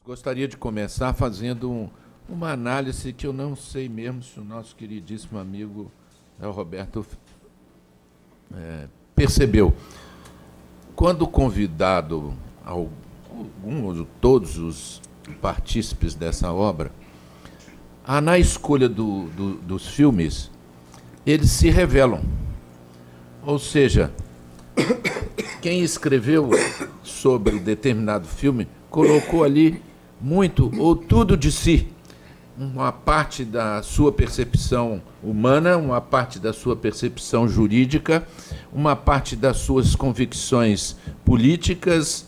Gostaria de começar fazendo uma análise que eu não sei mesmo se o nosso queridíssimo amigo Roberto percebeu. Quando convidado algum ou todos os partícipes dessa obra, na escolha dos filmes, eles se revelam. Ou seja, quem escreveu sobre determinado filme colocou ali muito ou tudo de si, uma parte da sua percepção humana, uma parte da sua percepção jurídica, uma parte das suas convicções políticas,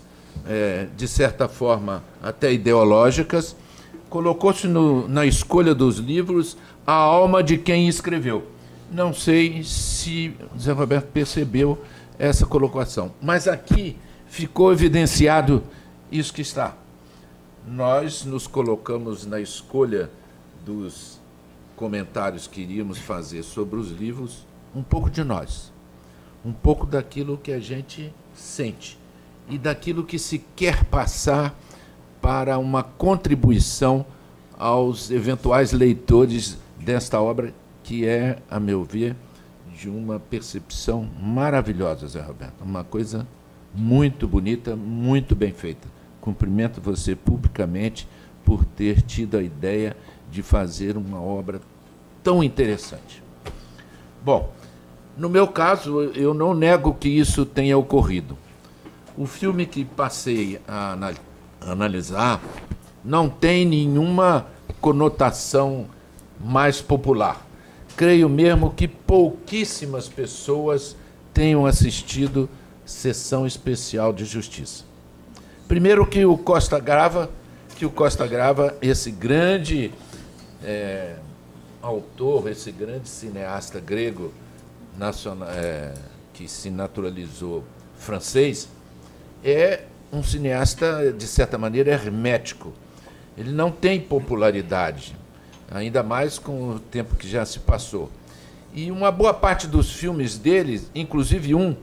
de certa forma até ideológicas, colocou-se na escolha dos livros a alma de quem escreveu. Não sei se Zé Roberto percebeu essa colocação, mas aqui ficou evidenciado isso que está. Nós nos colocamos na escolha dos comentários que iríamos fazer sobre os livros, um pouco de nós, um pouco daquilo que a gente sente e daquilo que se quer passar para uma contribuição aos eventuais leitores desta obra, que é, a meu ver, de uma percepção maravilhosa, Zé Roberto, uma coisa muito bonita, muito bem feita. Cumprimento você publicamente por ter tido a ideia de fazer uma obra tão interessante. Bom, no meu caso, eu não nego que isso tenha ocorrido. O filme que passei a analisar não tem nenhuma conotação mais popular. Creio mesmo que pouquíssimas pessoas tenham assistido Sessão Especial de Justiça. Primeiro que o Costa Grava, esse grande autor, esse grande cineasta grego que se naturalizou francês, é um cineasta, de certa maneira, hermético. Ele não tem popularidade, ainda mais com o tempo que já se passou. E uma boa parte dos filmes dele, inclusive um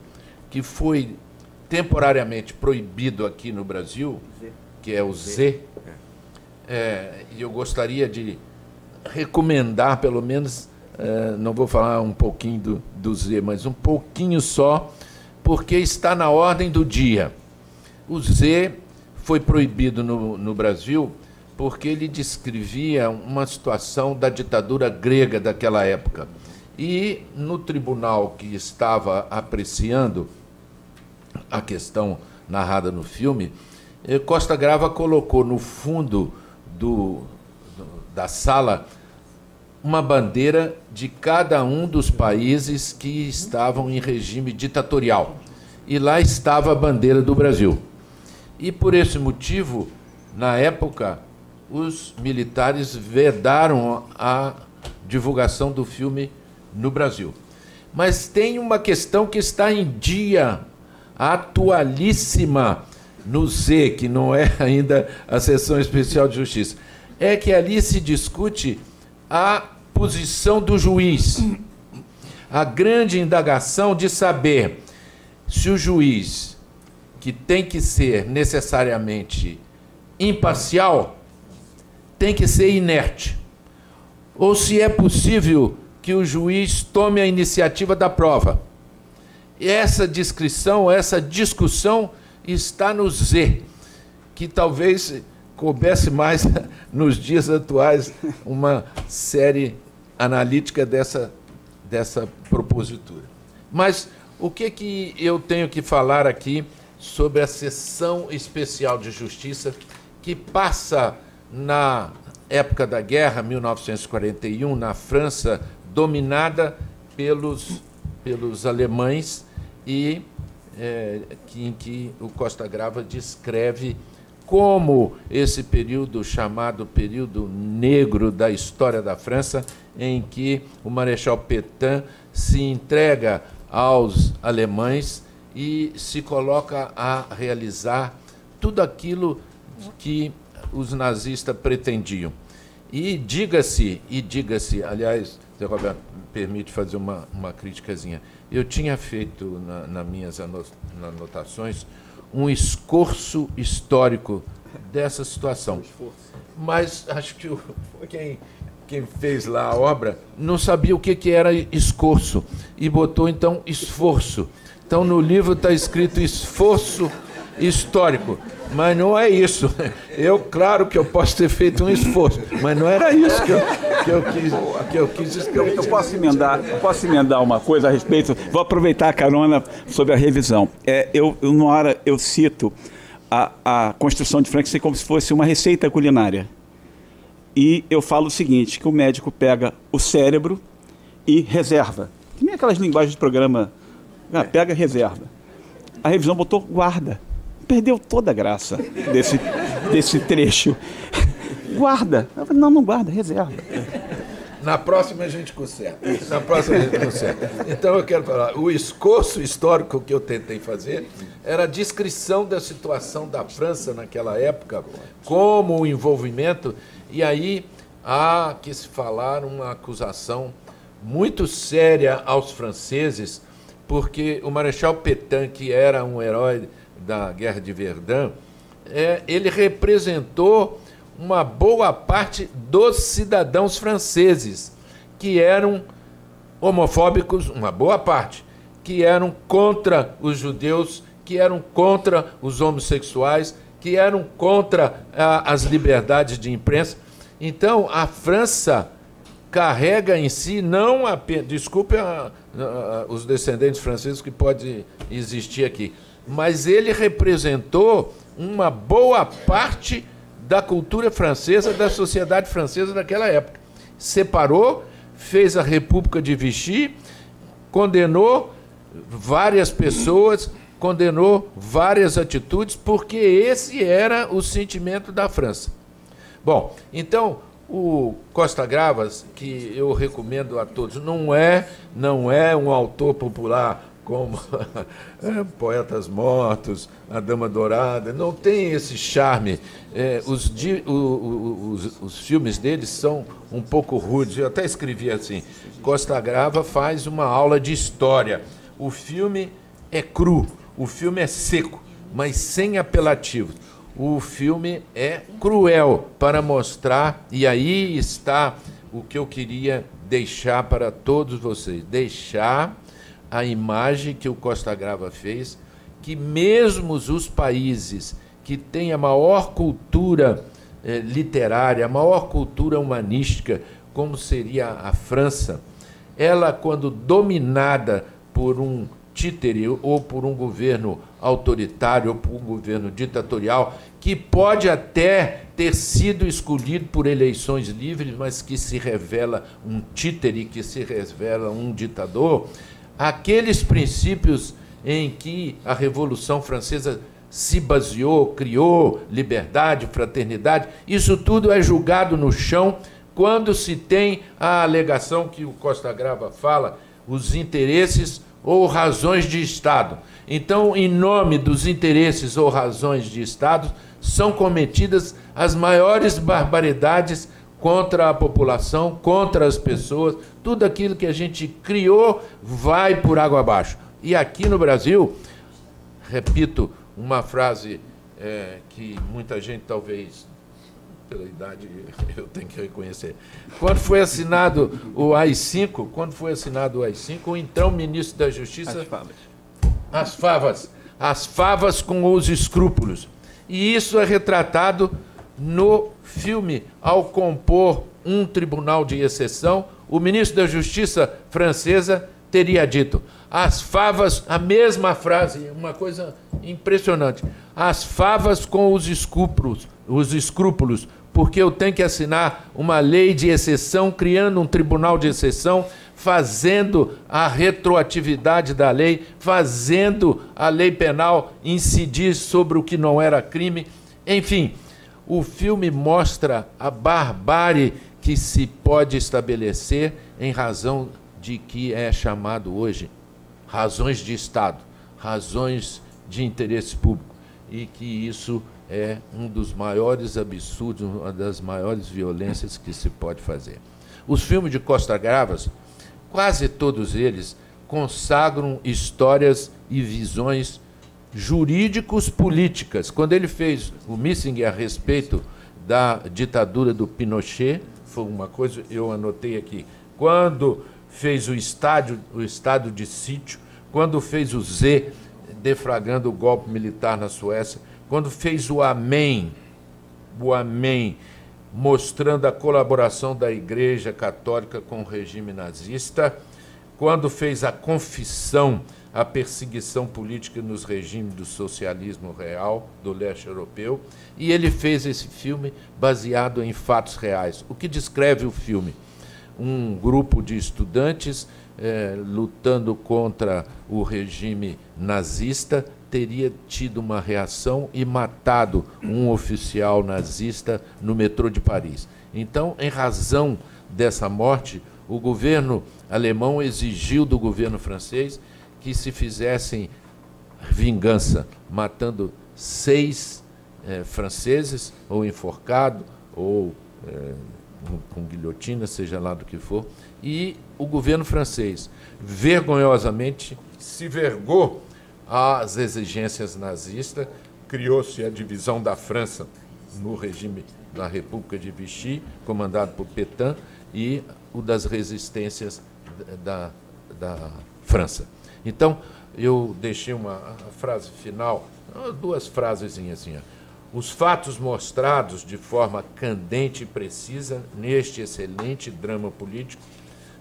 que foi temporariamente proibido aqui no Brasil, que é o Z, e eu gostaria de recomendar, pelo menos, não vou falar um pouquinho do Z, mas um pouquinho só, porque está na ordem do dia. O Z foi proibido no Brasil porque ele descrevia uma situação da ditadura grega daquela época. E no tribunal que estava apreciando a questão narrada no filme, Costa Grava colocou no fundo da sala uma bandeira de cada um dos países que estavam em regime ditatorial. E lá estava a bandeira do Brasil. E, por esse motivo, na época, os militares vedaram a divulgação do filme no Brasil. Mas tem uma questão que está em dia, atualíssima, no Z, que não é ainda a Sessão Especial de Justiça. É que ali se discute a posição do juiz. A grande indagação de saber se o juiz, que tem que ser necessariamente imparcial, tem que ser inerte. Ou se é possível que o juiz tome a iniciativa da prova. Essa descrição, essa discussão está no Z, que talvez coubesse mais nos dias atuais uma série analítica dessa propositura. Mas o que eu tenho que falar aqui sobre a Sessão Especial de Justiça, que passa na época da guerra, 1941, na França, dominada pelos alemães, e em que o Costa Grava descreve como esse período chamado período negro da história da França, em que o Marechal Pétain se entrega aos alemães e se coloca a realizar tudo aquilo que os nazistas pretendiam. E diga-se, aliás, Zé Roberto, me permite fazer uma criticazinha. Eu tinha feito, nas minhas anotações, um escorço histórico dessa situação. Mas acho que quem fez lá a obra não sabia o que era escorço e botou, então, esforço. Então, no livro está escrito esforço histórico, mas não é isso. Claro que eu posso ter feito um esforço, mas não era isso que eu quis escrever. Eu posso emendar uma coisa a respeito, vou aproveitar a carona sobre a revisão. Numa hora eu cito a construção de Frankenstein como se fosse uma receita culinária. E eu falo o seguinte, que o médico pega o cérebro e reserva. Que nem aquelas linguagens de programa, pega e reserva. A revisão botou guarda. Perdeu toda a graça desse trecho. Guarda. Não guarda, reserva. Na próxima a gente conserta. Então eu quero falar, o escorço histórico que eu tentei fazer era a descrição da situação da França naquela época, como o envolvimento, e aí há que se falar uma acusação muito séria aos franceses, porque o Marechal Pétain, que era um herói da Guerra de Verdun, ele representou uma boa parte dos cidadãos franceses, que eram homofóbicos, uma boa parte, que eram contra os judeus, que eram contra os homossexuais, que eram contra as liberdades de imprensa. Então, a França carrega em si, não apenas, desculpe os descendentes franceses que pode existir aqui, mas ele representou uma boa parte da cultura francesa, da sociedade francesa daquela época. Separou, fez a República de Vichy, condenou várias pessoas, condenou várias atitudes, porque esse era o sentimento da França. Bom, então, o Costa Gravas, que eu recomendo a todos, não é um autor popular como Poetas Mortos, A Dama Dourada, não tem esse charme. Os filmes deles são um pouco rudes. Eu até escrevi assim, Costa Grava faz uma aula de história. O filme é cru, o filme é seco, mas sem apelativos. O filme é cruel para mostrar, e aí está o que eu queria deixar para todos vocês, deixar a imagem que o Costa Grava fez, que mesmo os países que têm a maior cultura literária, a maior cultura humanística, como seria a França, ela, quando dominada por um títere ou por um governo autoritário ou por um governo ditatorial, que pode até ter sido escolhido por eleições livres, mas que se revela um títere, que se revela um ditador, aqueles princípios em que a Revolução Francesa se baseou, criou liberdade, fraternidade, isso tudo é julgado no chão quando se tem a alegação que o Costa Grava fala, os interesses ou razões de Estado. Então, em nome dos interesses ou razões de Estado, são cometidas as maiores barbaridades contra a população, contra as pessoas, tudo aquilo que a gente criou vai por água abaixo. E aqui no Brasil, repito, uma frase que muita gente, talvez, pela idade, eu tenho que reconhecer. Quando foi assinado o AI-5, o então ministro da Justiça... As favas com os escrúpulos. E isso é retratado no filme, ao compor um tribunal de exceção, o ministro da Justiça francesa teria dito, as favas, a mesma frase, uma coisa impressionante, as favas com os escrúpulos, porque eu tenho que assinar uma lei de exceção, criando um tribunal de exceção, fazendo a retroatividade da lei, fazendo a lei penal incidir sobre o que não era crime. Enfim, o filme mostra a barbárie que se pode estabelecer em razão de que é chamado hoje razões de Estado, razões de interesse público, e que isso é um dos maiores absurdos, uma das maiores violências que se pode fazer. Os filmes de Costa Gavras, quase todos eles, consagram histórias e visões jurídicos-políticas. Quando ele fez o Missing a respeito da ditadura do Pinochet, foi uma coisa, eu anotei aqui, quando fez o estado de sítio, quando fez o Z, deflagrando o golpe militar na Suécia, quando fez o Amém, mostrando a colaboração da Igreja Católica com o regime nazista, quando fez a Confissão, a perseguição política nos regimes do socialismo real, do leste europeu, e ele fez esse filme baseado em fatos reais. O que descreve o filme? Um grupo de estudantes lutando contra o regime nazista teria tido uma reação e matado um oficial nazista no metrô de Paris. Então, em razão dessa morte, o governo alemão exigiu do governo francês que se fizessem vingança, matando 6 franceses, ou enforcado, ou com guilhotina, seja lá do que for, e o governo francês, vergonhosamente, se vergou às exigências nazistas, criou-se a divisão da França no regime da República de Vichy, comandado por Pétain, e o das resistências da França. Então, eu deixei uma frase final, 2 frasezinhas assim. Os fatos mostrados de forma candente e precisa neste excelente drama político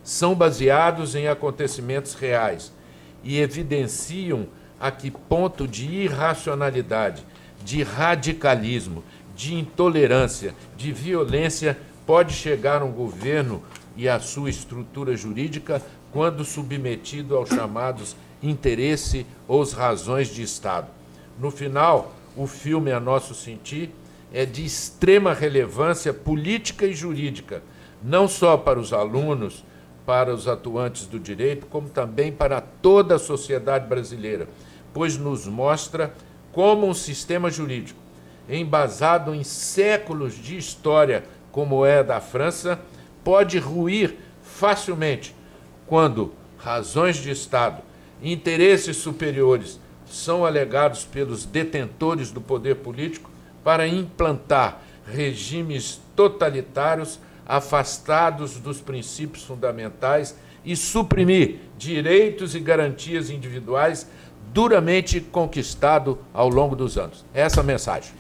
são baseados em acontecimentos reais e evidenciam a que ponto de irracionalidade, de radicalismo, de intolerância, de violência pode chegar um governo e a sua estrutura jurídica quando submetido aos chamados interesse ou as razões de Estado. No final, o filme, a nosso sentir, é de extrema relevância política e jurídica, não só para os alunos, para os atuantes do direito, como também para toda a sociedade brasileira, pois nos mostra como um sistema jurídico, embasado em séculos de história, como é a da França, pode ruir facilmente quando razões de Estado, interesses superiores são alegados pelos detentores do poder político para implantar regimes totalitários afastados dos princípios fundamentais e suprimir direitos e garantias individuais duramente conquistados ao longo dos anos. Essa é a mensagem.